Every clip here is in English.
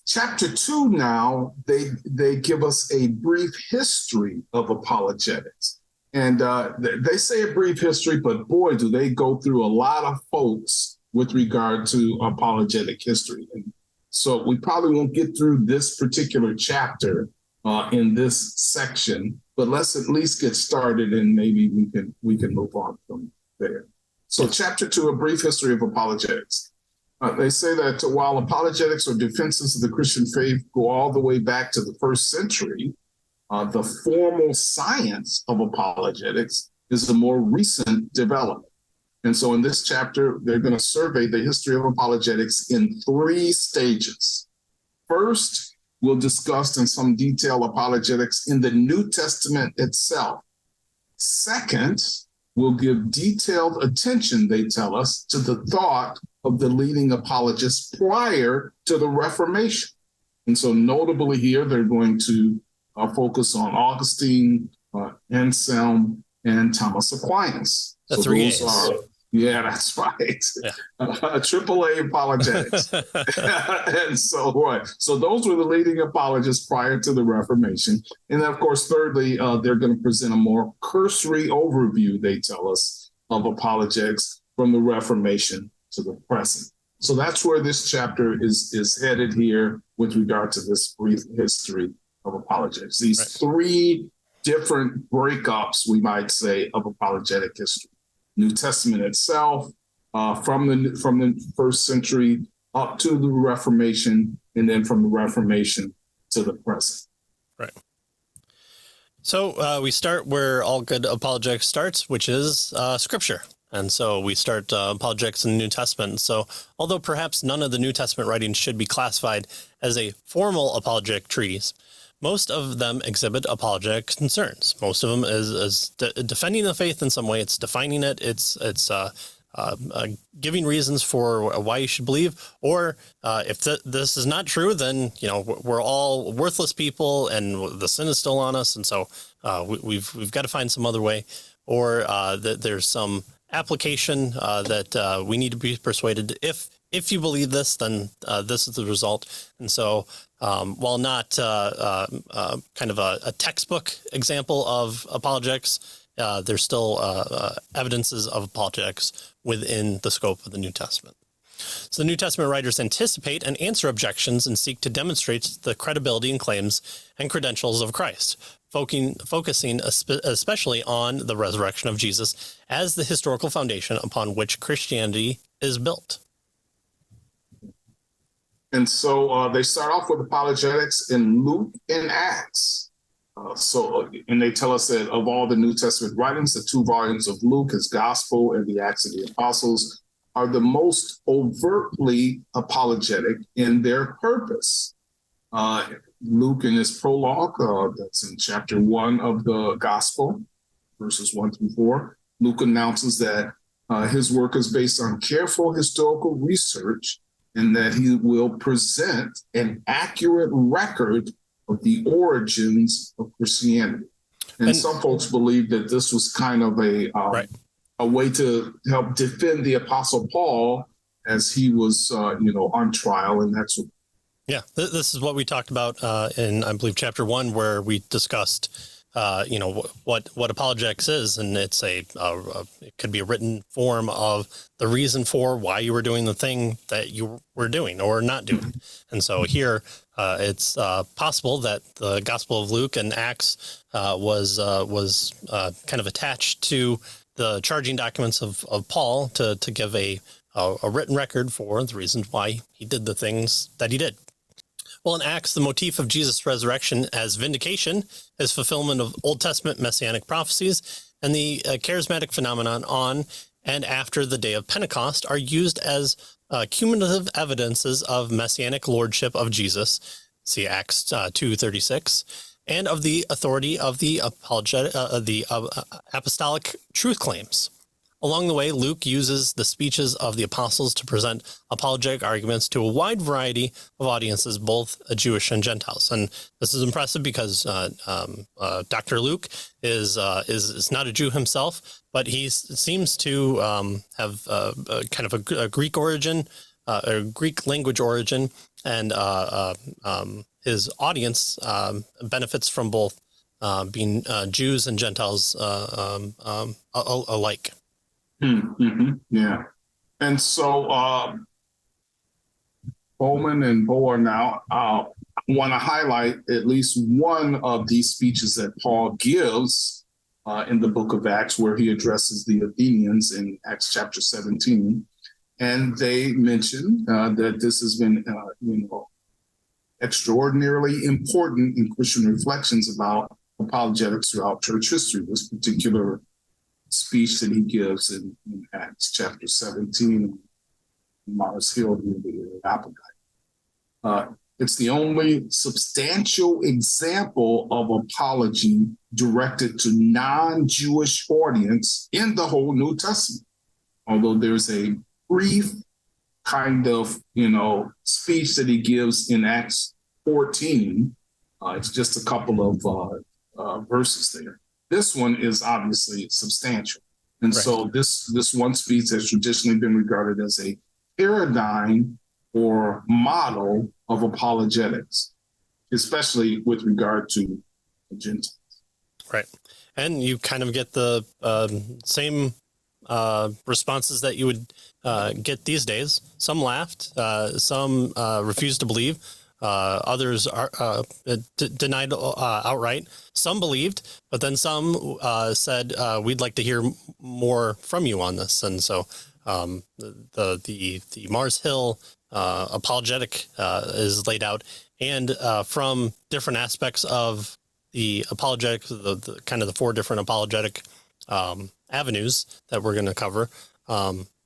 Chapter 2 now, they give us a brief history of apologetics. And they say a brief history, but boy, do they go through a lot of folks with regard to apologetic history. And so we probably won't get through this particular chapter in this section, but let's at least get started and maybe we can move on from there. So chapter 2, a brief history of apologetics. They say that while apologetics or defenses of the Christian faith go all the way back to the first century, the formal science of apologetics is a more recent development. And so in this chapter, they're going to survey the history of apologetics in 3 stages. First, we'll discuss in some detail apologetics in the New Testament itself. Second, we'll give detailed attention, they tell us, to the thought of the leading apologists prior to the Reformation. And so notably here, they're going to focus on Augustine, Anselm, and Thomas Aquinas. The so 3 those A's. Yeah, that's right. Yeah. AAA apologetics. And so those were the leading apologists prior to the Reformation. And then, of course, thirdly, they're going to present a more cursory overview, they tell us, of apologetics from the Reformation to the present. So that's where this chapter is headed here with regard to this brief history of apologetics. These 3 different breakups, we might say, of apologetic history. New Testament itself, from the first century up to the Reformation, and then from the Reformation to the present. Right. So we start where all good apologetics starts, which is Scripture. And so we start apologetics in the New Testament. So although perhaps none of the New Testament writings should be classified as a formal apologetic treatise, most of them exhibit apologetic concerns. Most of them is defending the faith in some way. It's defining it. It's giving reasons for why you should believe. Or if this is not true, then we're all worthless people, and the sin is still on us. And so we've got to find some other way. Or that there's some application that we need to be persuaded. If you believe this, then this is the result. And so while not kind of a textbook example of apologetics, there's still evidences of apologetics within the scope of the New Testament. So the New Testament writers anticipate and answer objections and seek to demonstrate the credibility and claims and credentials of Christ, focusing especially on the resurrection of Jesus as the historical foundation upon which Christianity is built. And so they start off with apologetics in Luke and Acts. And they tell us that of all the New Testament writings, the 2 volumes of Luke, his gospel, and the Acts of the Apostles are the most overtly apologetic in their purpose. Luke in his prologue, that's in chapter 1 of the gospel, verses 1 through 4, Luke announces that his work is based on careful historical research and that he will present an accurate record of the origins of Christianity. And some folks believe that this was kind of a way to help defend the Apostle Paul as he was, on trial. And that's what. Yeah, this is what we talked about in, I believe, chapter 1, where we discussed, what apologetics is, and it's it could be a written form of the reason for why you were doing the thing that you were doing or not doing. And so here, it's possible that the Gospel of Luke and Acts was kind of attached to the charging documents of Paul to give a written record for the reasons why he did the things that he did. Well, in Acts, the motif of Jesus' resurrection as vindication is fulfillment of Old Testament messianic prophecies, and the charismatic phenomenon on and after the day of Pentecost are used as cumulative evidences of messianic lordship of Jesus, see Acts 2:36, and of the authority of the apostolic truth claims. Along the way, Luke uses the speeches of the apostles to present apologetic arguments to a wide variety of audiences, both Jewish and Gentiles. And this is impressive because Dr. Luke is not a Jew himself, but he seems to have kind of a Greek origin, a Greek language origin, and his audience benefits from both being Jews and Gentiles alike. Mm-hmm. Yeah. And so Bowman and Boer now want to highlight at least one of these speeches that Paul gives in the book of Acts, where he addresses the Athenians in Acts chapter 17. And they mention that this has been, extraordinarily important in Christian reflections about apologetics throughout church history. This particular speech that he gives in Acts chapter 17, Mars Hill, the Apologetics. It's the only substantial example of apology directed to non-Jewish audience in the whole New Testament. Although there's a brief kind of, speech that he gives in Acts 14. It's just a couple of verses there. This one is obviously substantial. And right. So this one speech has traditionally been regarded as a paradigm or model of apologetics, especially with regard to the Gentiles. Right. And you kind of get the same responses that you would get these days. Some laughed, some refused to believe, others are denied outright. Some believed, but then some said, "We'd like to hear more from you on this." And so the Mars Hill apologetic is laid out, and from different aspects of the apologetic, the kind of the four different apologetic avenues that we're going to cover.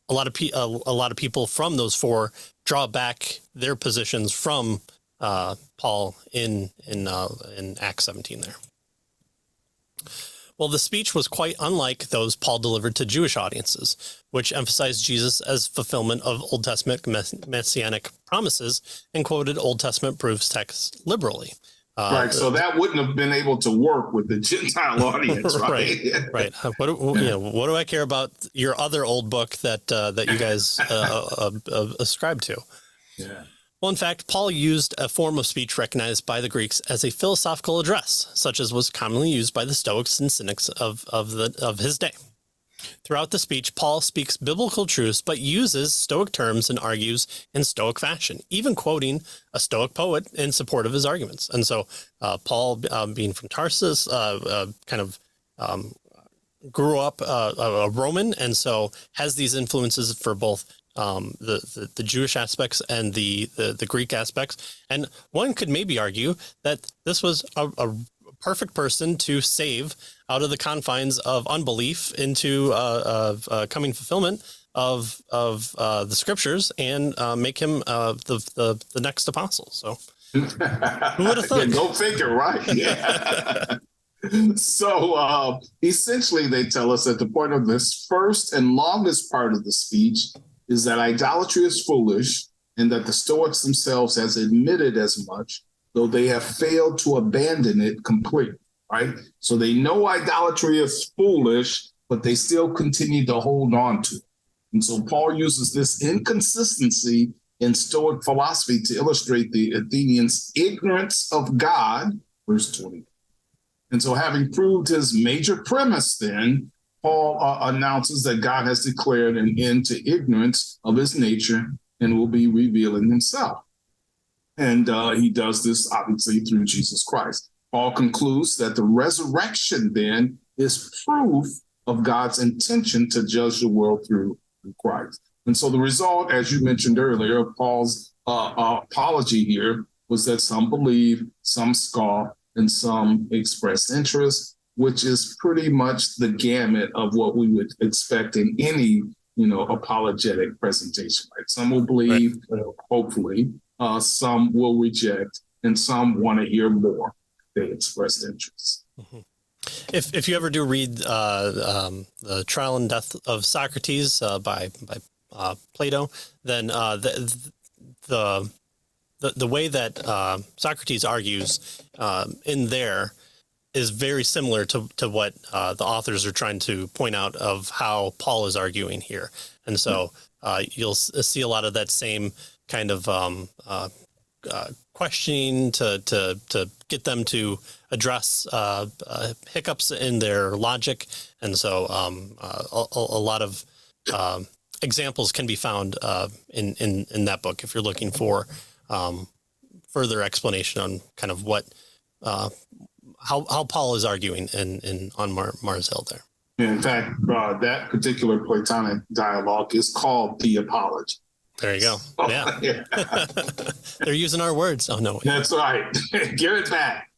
A lot of people from those four draw back their positions from Paul in Acts 17 there. Well, the speech was quite unlike those Paul delivered to Jewish audiences, which emphasized Jesus as fulfillment of Old Testament messianic promises and quoted Old Testament proofs texts liberally. Right, so that wouldn't have been able to work with the Gentile audience, right? Right. What do I care about your other old book that you guys ascribe to? Yeah. Well, in fact, Paul used a form of speech recognized by the Greeks as a philosophical address, such as was commonly used by the Stoics and Cynics of his day. Throughout the speech, Paul speaks biblical truths, but uses Stoic terms and argues in Stoic fashion, even quoting a Stoic poet in support of his arguments. And so Paul, being from Tarsus, grew up a Roman, and so has these influences for both the Jewish aspects and the Greek aspects. And one could maybe argue that this was a perfect person to save out of the confines of unbelief into coming fulfillment of the scriptures and make him the next apostle. So who would have thought? Yeah, go figure, right? Yeah. So essentially, they tell us that the point of this first and longest part of the speech is that idolatry is foolish, and that the Stoics themselves has admitted as much, though they have failed to abandon it completely, right? So they know idolatry is foolish, but they still continue to hold on to it. And so Paul uses this inconsistency in Stoic philosophy to illustrate the Athenians' ignorance of God, verse 20. And so having proved his major premise then, Paul announces that God has declared an end to ignorance of his nature and will be revealing himself. And he does this obviously through Jesus Christ. Paul concludes that the resurrection then is proof of God's intention to judge the world through Christ. And so the result, as you mentioned earlier, of Paul's apology here was that some believe, some scoff, and some express interest, which is pretty much the gamut of what we would expect in any, apologetic presentation. Right? Some will believe, hopefully, some will reject, and some want to hear more. They express interest. Mm-hmm. If you ever do read the Trial and Death of Socrates by Plato, then the way that Socrates argues in there is very similar to what the authors are trying to point out of how Paul is arguing here. And so you'll see a lot of that same kind of questioning to get them to address hiccups in their logic. And so a lot of examples can be found in that book if you're looking for further explanation on kind of what how Paul is arguing on Mars Hill there. In fact, that particular Platonic dialogue is called the Apology. There you go. Yeah. They're using our words. Oh, no. That's right. Give it back.